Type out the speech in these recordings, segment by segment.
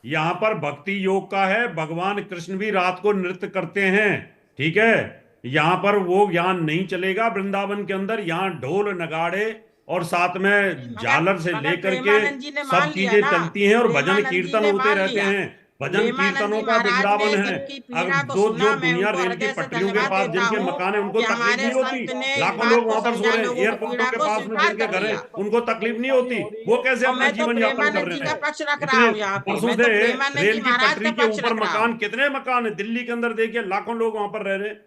यहाँ पर भक्ति योग का है, भगवान कृष्ण भी रात को नृत्य करते हैं। ठीक है, यहाँ पर वो ज्ञान नहीं चलेगा वृंदावन के अंदर। यहाँ ढोल नगाड़े और साथ में मगर झालर से मगर लेकर के प्रेमानंद जी ने मान सब लिया चीजें ना। चलती हैं और भजन प्रेमानंद जी कीर्तन ने होते मान रहते लिया। हैं। भजन प्रेमानंद जी कीर्तनों का महाराज वृंदावन ने है। सबकी अब पीड़ा को जो सुना। जो मैं दुनिया उनको रेल की हृदय से पटरियों के धन्यवाद पास देता जिनके हूँ मकान है उनको कि तकलीफ हमारे नहीं होती। संत ने इस लाखों बात लोग को वहां पर सो समझा, रहे हैं, लोगों की एयरपोर्टों पीड़ा के को पास में स्वीकार जिनके कर घर है लिया। उनको तकलीफ नहीं होती। वो कैसे और अपना मैं तो जीवन यापन कर प्रेमानंद जी रहे का हैं? पक्ष रख रहा इतने हूँ यहाँ पे। वर्षों मैं से तो प्रेमानंद जी रेल की महाराज पटरी का के पक्ष ऊपर रख रहा मकान, हूँ। कितने मकान है दिल्ली के अंदर, देखिए लाखों लोग वहां पर रह रहे हैं।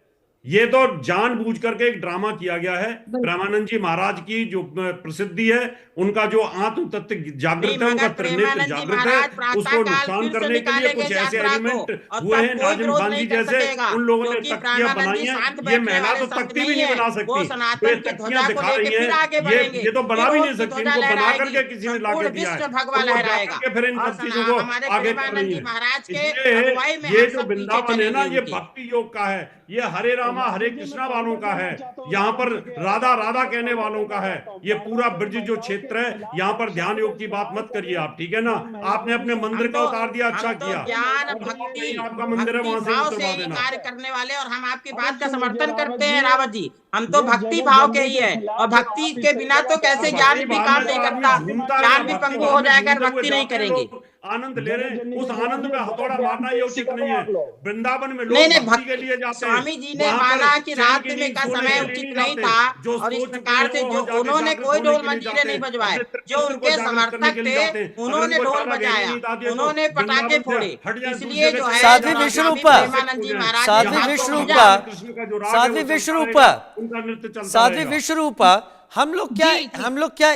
ये तो जानबूझ करके एक ड्रामा किया गया है। प्रेमानंद जी महाराज की जो प्रसिद्धि है, उनका जो आत्म तत्व नहीं, जागृत है, उनका मगर त्रिनेत्र प्रेमानंद जी जागृत है, महाराज प्रातः उसको काल नुकसान फिर से करने के लिए निकालेंगे कुछ ऐसे यात्रा को, एलिमेंट और हुए तब हैं कोई नाजिम विरोध खान नहीं जी कर जैसे। सकेगा। उन लोगों ने क्योंकि तख्तियां प्रेमानंद बनाई जी हैं। शांत ये बैठने महिला वाले तो संत तख्ती भी नहीं नहीं है। बना वो सकती, तो ये सनातन की तख्तियां ध्वजा को दिखा लेके रही हैं। फिर आगे ये बढ़ेंगे। ये तो बना फिर भी नहीं ओम की सकती, ध्वजा इनको बना लहराएगी। करके किसी ने ला के संपूर्ण दिया है। विश्व भगवा और वो जा लहराएगा। करके फिर इन और सब चीजों को हमारे आगे कर प्रेमानंद रही जी हैं। महाराज के इसलिए अगुवाई में ये हम जो सब पीछे वृंदावन है ना, चलेंगे ये उनके। भक्ति योग का है। ये हरे रामा हरे कृष्णा वालों का है। यहाँ पर राधा राधा कहने वालों का है। ये पूरा ब्रज जो क्षेत्र है, यहाँ पर ध्यान योग की बात मत करिए आप, ठीक है ना। आपने अपने मंदिर हम का तो उतार दिया, हम अच्छा तो किया। ज्ञान अब जो भक्ति कहीं आपका मंदिर है भक्ति वहां से भाव से उतरवा ही देना। कार्य करने वाले, और हम आपकी बात का समर्थन करते हैं रावत जी। हम तो भक्ति भाव के ही है, और भक्ति के बिना तो अब कैसे ज्ञान भक्ति भी भाव काम में तो नहीं आदमी करता। झूमता है ना, ज्ञान भी भक्ति पंगु भाव हो में जाएगा अगर झूमते हुए भक्ति नहीं जाते हैं करेंगे। लोग, आनंद ले रहे हैं। उस आनंद में हथौड़ा मारना ये उचित नहीं है। वृंदावन में नहीं लोग नहीं, भक्ति के भक्ति लिए जाते हैं। स्वामी जी ने वहां पर माना कि चैन रात की में नींद का सोने समय के लिए उचित नहीं नहीं जाते। था। जो और इस सो चुके प्रकार हैं से वो जो वहां जाके उन्होंने जागृत कोई होने ढोल के लिए मंजीरे जाते नहीं हैं, बजवाए। अपने जो त्रिनेत्र को उनके जागृत करने समर्थक के लिए थे जाते हैं। अगर उन्होंने इनको ढोल टाला गहरी बजाया, नींद आती है तो उन्होंने पटाखे वृंदावन से फोड़े। हट जाए, दूसरी इसलिए जगह जो चले है जाए, साध्वी जहां स्वामी विश्वरूपा, शिफ्ट हो प्रेमानंद जी जाए। महाराज ने साध्वी यहाँ बात को तो समझा। विश्वरूपा, भगवान कृष्ण का जो राग है साध्वी वो चलता विश्वरूपा, रहेगा, उनका नृत्य चलता साध्वी रहेगा। विश्वरूपा, जी जी। हम लोग क्या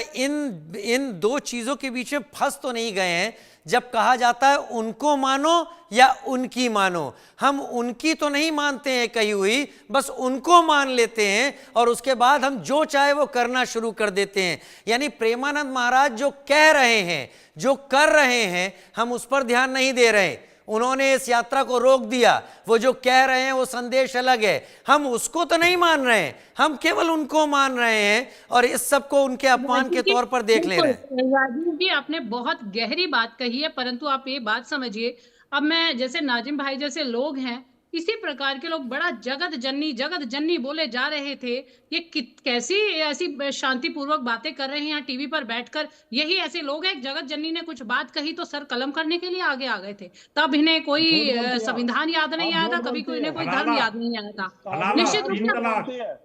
इन दो चीजों के बीच में फंस तो नहीं गए हैं? जब कहा जाता है उनको मानो या उनकी मानो, हम उनकी तो नहीं मानते हैं कही हुई, बस उनको मान लेते हैं और उसके बाद हम जो चाहे वो करना शुरू कर देते हैं। यानी प्रेमानंद महाराज जो कह रहे हैं, जो कर रहे हैं, हम उस पर ध्यान नहीं दे रहे। उन्होंने इस यात्रा को रोक दिया। वो जो कह रहे हैं वो संदेश अलग है, हम उसको तो नहीं मान रहे हैं, हम केवल उनको मान रहे हैं और इस सब को उनके अपमान के राजीव जी, तौर पर देख ले बिल्कुल रहे हैं। राजीव जी, आपने बहुत गहरी बात कही है, परंतु आप ये बात समझिए। अब मैं जैसे नाजिम भाई जैसे लोग हैं, इसी प्रकार के लोग बड़ा जगत जननी बोले जा रहे थे। ये कैसी ऐसी शांतिपूर्वक बातें कर रहे हैं यहाँ टीवी पर बैठकर। यही ऐसे लोग हैं, जगत जननी ने कुछ बात कही तो सर कलम करने के लिए आगे आ गए थे। तब इन्हें कोई संविधान याद नहीं आया था, कभी कोई इन्हें कोई धर्म हलाला, याद नहीं आया था। हलाला, निश्चित रूप तीन से तलाक,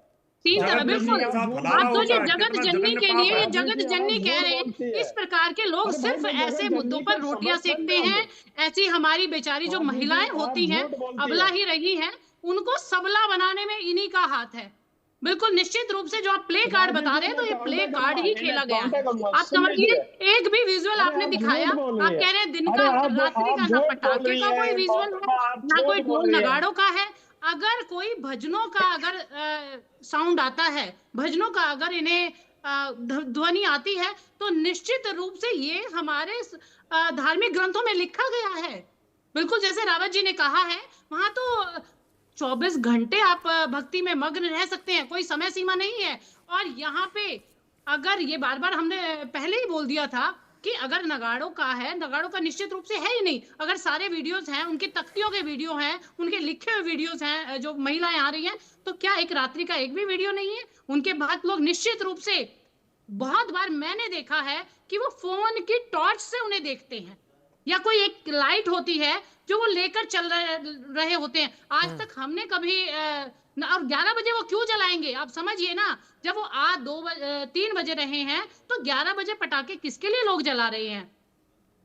तीन तरह जगत जननी बिल्कुल। के साथ आप हलाला सोचिए, होता है, जगत कितना जननी जघन्य के पाप लिए ये है। जगत जननी कह रहे हैं। इस प्रकार के लोग सिर्फ ऐसे मुद्दों पर रोटियां सेकते हैं। ऐसी हमारी बेचारी जो महिलाएं होती हैं, अबला ही रही हैं, उनको सबला बनाने में इन्हीं का हाथ है। बिल्कुल निश्चित रूप से जो आप प्ले कार्ड बता रहे हैं, तो ये प्ले कार्ड ही खेला गया है। आप समझिए, एक भी विजुअल आपने दिखाया। आप कह रहे हैं दिन का रात्रि का, ना पटाखे का कोई विजुअल है, ना कोई ढोल नगाड़ों का है। अगर कोई भजनों का अगर साउंड आता है, भजनों का अगर इन्हें ध्वनि आती है, तो निश्चित रूप से ये हमारे धार्मिक ग्रंथों में लिखा गया है। बिल्कुल जैसे रावत जी ने कहा है, वहां तो 24 घंटे आप भक्ति में मग्न रह सकते हैं, कोई समय सीमा नहीं है। और यहाँ पे अगर ये बार बार हमने पहले ही बोल दिया था कि अगर नगाड़ों का है, नगाड़ों का निश्चित रूप से है ही नहीं। अगर सारे वीडियोस हैं, उनकी तख्तियों के वीडियो हैं, उनके लिखे हुए वीडियोस हैं, जो महिलाएं आ रही हैं, तो क्या एक रात्रि का एक भी वीडियो नहीं है? उनके भक्त लोग निश्चित रूप से, बहुत बार मैंने देखा है कि वो फोन की टॉर्च से उन्हें देखते हैं, या कोई एक लाइट होती है जो वो लेकर चल रहे होते हैं। आज तक हमने कभी और 11 बजे वो क्यों जलाएंगे? आप समझिए ना, जब वो 3 बजे रहे हैं, तो 11 बजे पटाखे किसके लिए लोग जला रहे हैं?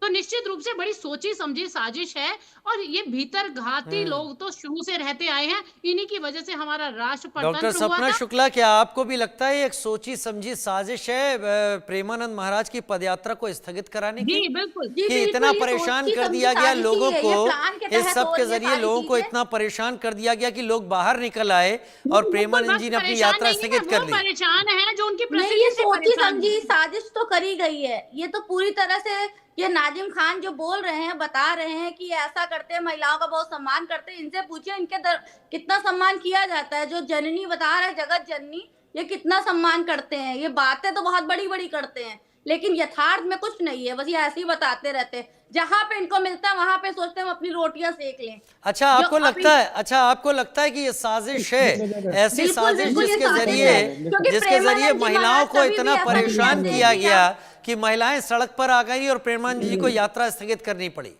तो निश्चित रूप से बड़ी सोची समझी साजिश है। और ये भीतर घाती लोग तो शुरू से रहते आए हैं, इन्हीं की वजह से हमारा राष्ट्र डॉक्टर परतंत्र हुआ सपना था। शुक्ला, क्या आपको भी लगता है एक सोची समझी साजिश है प्रेमानंद महाराज की पदयात्रा को स्थगित कराने की? जी बिल्कुल। जी कि बिल्कुल, इतना ये परेशान सोची कर समझी दिया गया साजिश ही लोगों है, को, ये प्लान के इस तहत सब हो के रही है जरिए सारी लोगों को चीजें। इतना परेशान कर दिया गया कि लोग बाहर निकल आए और बिल्कुल, प्रेमानंद बस जी ने अपनी परेशान यात्रा नहीं है, स्थगित कर वो ली। परेशान है जो उनकी नहीं, ये प्रसिद्धि से सोची परेशान समझी है। साजिश तो करी गई है। ये तो पूरी तरह से, ये नाजिम खान जो बोल रहे हैं, बता रहे हैं कि ऐसा करते हैं, महिलाओं का बहुत सम्मान करते हैं। इनसे पूछिए इनके कितना सम्मान किया जाता है। जो जननी बता रहे, जगत जननी, ये कितना सम्मान करते हैं। ये बातें तो बहुत बड़ी बड़ी करते हैं, लेकिन यथार्थ में कुछ नहीं है, बस ये ऐसे ही बताते रहते हैं। जहाँ पे इनको मिलता है वहां पे सोचते हैं हम अपनी रोटियां सेक लें। अच्छा जो आपको अभी- लगता है, अच्छा आपको लगता है कि ये साजिश है, ऐसी बिल्कुल, साजिश बिल्कुल ये जिसके साजिश जरिए है, क्योंकि जिसके प्रेमानंद जरिए जी महिलाओं महाराज को कभी भी इतना ऐसा नहीं परेशान कहते किया कि गया आप- कि महिलाएं सड़क पर आ गई और प्रेमानंद जी को यात्रा स्थगित करनी पड़ी।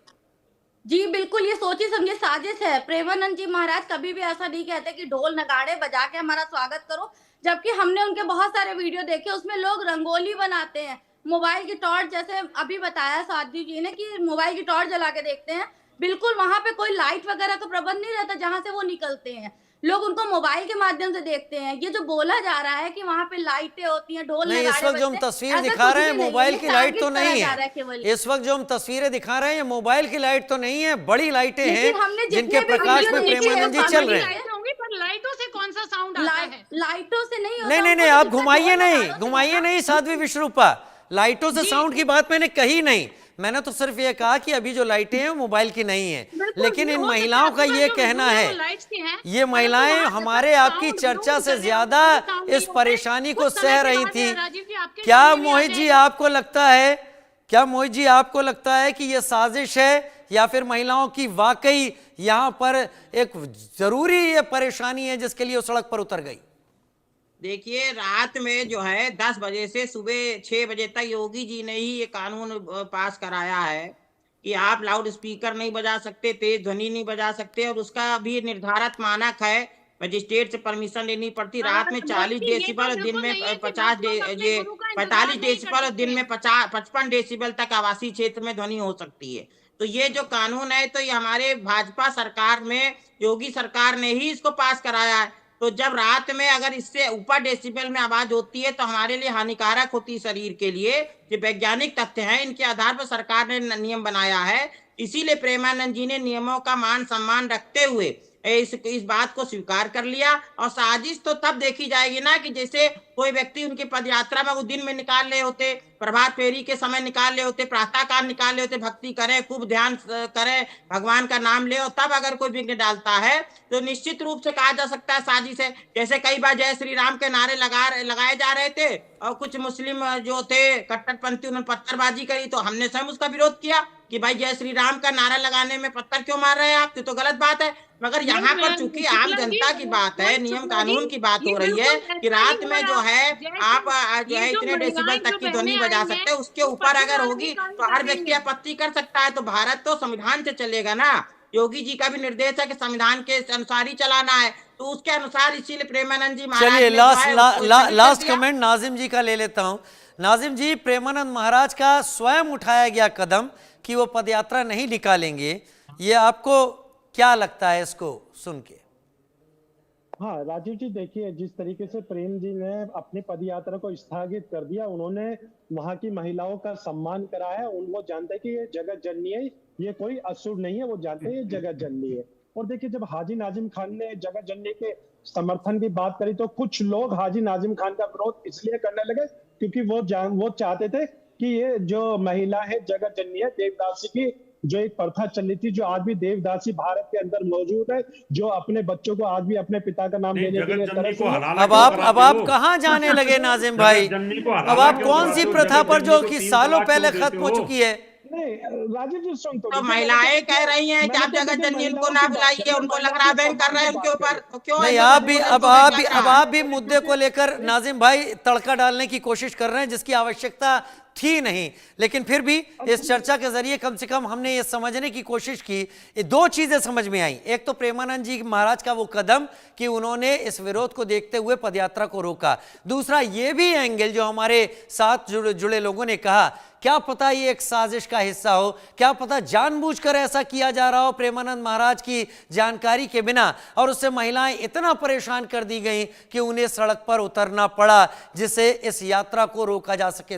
जी बिल्कुल, ये सोची समझी साजिश है। प्रेमानंद जी महाराज कभी भी ऐसा नहीं कहते कि ढोल नगाड़े बजा के हमारा स्वागत करो, जबकि हमने उनके बहुत सारे वीडियो देखे, उसमें लोग रंगोली बनाते हैं, मोबाइल की टॉर्च, जैसे अभी बताया साध्वी जी ने कि मोबाइल की टॉर्च जला के देखते हैं। बिल्कुल वहां पे कोई लाइट वगैरह का प्रबंध नहीं रहता जहां से वो निकलते हैं, लोग उनको मोबाइल के माध्यम से देखते हैं। ये जो बोला जा रहा है कि वहां पे लाइटें होती हैं, ढोल नहीं, इस नगाड़े वक्त जो हम बजते हैं, तस्वीर ऐसा दिखा कुछ रहे हैं भी नहीं है, मोबाइल ये की लाइट तो टारगेट नहीं करा जा रहा है। केवल। इस वक्त जो हम तस्वीरें दिखा रहे हैं ये मोबाइल की लाइट तो नहीं है, बड़ी लाइटें हैं लेकिन हमने जितने जिनके भी प्रकाश वीडियो में देखे प्रेमानंद जी हैं, चल बड़ी रहे हैं। लाइट होंगी, पर लाइटों से कौन सा साउंड आता है? लाइटों से नहीं होता, नहीं नहीं उनको नहीं, तो आप जितना घुमाइए ढोल नहीं, नगाड़ों से घुमाइए होता। नहीं साध्वी विश्वरूपा, लाइटों से जी। साउंड की बात मैंने कही नहीं। मैंने तो सिर्फ ये कहा कि अभी जो लाइटें हैं वो मोबाइल की नहीं है, बिल्कुल, लेकिन ये इन हो सकता है महिलाओं का आपके ये पास जो कहना visual है वो lights की हैं, ये परंतु महिलाएं वहाँ हमारे जब आपकी sound चर्चा blue से कर रहे ज्यादा होते हैं, sound इस नहीं परेशानी होते, को कुछ समय सह के रही बाद थी। राजीव जी आपके क्या सामने भी मोहित आते जी हैं। आपको लगता है, क्या मोहित जी आपको लगता है कि ये साजिश है या फिर महिलाओं की वाकई यहाँ पर एक जरूरी ये परेशानी है जिसके लिए वो सड़क पर उतर गई? देखिए, रात में जो है 10 बजे से सुबह 6 बजे तक योगी जी ने ही ये कानून पास कराया है कि आप लाउड स्पीकर नहीं बजा सकते, तेज ध्वनि नहीं बजा सकते, और उसका भी निर्धारित मानक है, मजिस्ट्रेट से परमिशन लेनी पड़ती। रात में 40 बल्कि ये डेसिबल तो और दिन बिल्कुल में नहीं है कि 50 भक्त लोग अपने ये गुरु का 45 इंतजार नहीं कर डेसिबल और दिन सकते में हैं। 55 डेसिबल तक आवासीय क्षेत्र में ध्वनि हो सकती है। तो ये जो कानून है, तो ये हमारे भाजपा सरकार में, योगी सरकार ने ही इसको पास कराया है। तो जब रात में अगर इससे ऊपर डेसिबल में आवाज होती है तो हमारे लिए हानिकारक होती है शरीर के लिए। ये वैज्ञानिक तथ्य हैं, इनके आधार पर सरकार ने नियम बनाया है। इसीलिए प्रेमानंद जी ने नियमों का मान सम्मान रखते हुए इस बात को स्वीकार कर लिया। और साजिश तो तब देखी जाएगी ना कि जैसे कोई व्यक्ति उनकी पदयात्रा में वो दिन में निकाल रहे होते, प्रभात फेरी के समय निकाल रहे होते, प्रातः काल निकाल रहे होते, भक्ति करें, खूब ध्यान करें, भगवान का नाम ले, और तब अगर कोई विघ्न डालता है तो निश्चित रूप से कहा जा सकता है साजिश है। जैसे कई बार जय श्री राम के नारे लगाए जा रहे थे और कुछ मुस्लिम जो थे कट्टरपंथी, उन्होंने पत्थरबाजी करी, तो हमने स्वयं उसका विरोध किया कि भाई जय श्री राम का नारा लगाने में पत्थर क्यों मार रहे हैं आप, तो गलत बात है। मगर यहाँ पर चूंकि आम जनता की बात है, नियम कानून की बात हो रही है कि रात में जो है आप जो है इतने डेसिबल तक की ध्वनि बजा सकते हैं, उसके ऊपर अगर होगी तो हर व्यक्ति आपत्ति कर सकता है। तो भारत तो संविधान से चलेगा ना, योगी जी का भी निर्देश है कि संविधान के अनुसार ही चलाना है, तो उसके अनुसार इसीलिए प्रेमानंद जी महाराज चलिए ने जो है उसको स्थगित कर लास्ट दिया। कमेंट नाजिम जी का ले लेता हूं। नाजिम जी, प्रेमानंद महाराज का स्वयं उठाया गया कदम कि वो पदयात्रा नहीं निकालेंगे, ये आपको क्या लगता है इसको सुन के? हाँ राजीव जी, देखिए जिस तरीके से प्रेम जी ने अपनी पदयात्रा को स्थगित कर दिया, उन्होंने वहां की महिलाओं का सम्मान करा है। उनको जानते हैं कि ये जगत जननी है, ये कोई असुर नहीं है, वो जानते हैं ये जगत जननी है। और देखिए जब हाजी नाजिम खान ने जगत जननी के समर्थन की बात करी तो कुछ लोग हाजी नाजिम खान का विरोध इसलिए करने लगे क्योंकि वो चाहते थे कि ये जो महिला है जगत जननी है, देवदासी की जो एक प्रथा चली थी, जो आज भी देवदासी भारत के अंदर मौजूद है, जो अपने बच्चों को आज भी अपने पिता का नाम लेने के लिए तरस रही है। अब आप कहाँ जाने लगे नाजिम भाई? अब आप कौन सी प्रथा पर जो कि सालों पहले खत्म हो चुकी है? नहीं राजीव जी सुन, तो महिलाएं कह रही हैं कि आप जगत जननी उनको ना बुलाइए, उनको लग रहा है बैंक कर रहे हैं उनके ऊपर, तो क्यों नहीं, ऐसा आप भी बोल अब रहे हैं? आप भी मुद्दे को लेकर नाजिम भाई तड़का डालने की कोशिश कर रहे हैं जिसकी आवश्यकता थी नहीं, लेकिन फिर भी इस चर्चा के जरिए कम से कम हमने ये समझने की कोशिश की। ये दो चीजें समझ में आई, एक तो प्रेमानंद जी महाराज का वो कदम कि उन्होंने इस विरोध को देखते हुए पदयात्रा को रोका, दूसरा ये भी एंगल जो हमारे साथ जुड़े लोगों ने कहा, क्या पता ये एक साजिश का हिस्सा हो, क्या पता जानबूझकर ऐसा किया जा रहा हो प्रेमानंद महाराज की जानकारी के बिना, और उससे महिलाएं इतना परेशान कर दी गई कि उन्हें सड़क पर उतरना पड़ा जिससे इस यात्रा को रोका जा सके।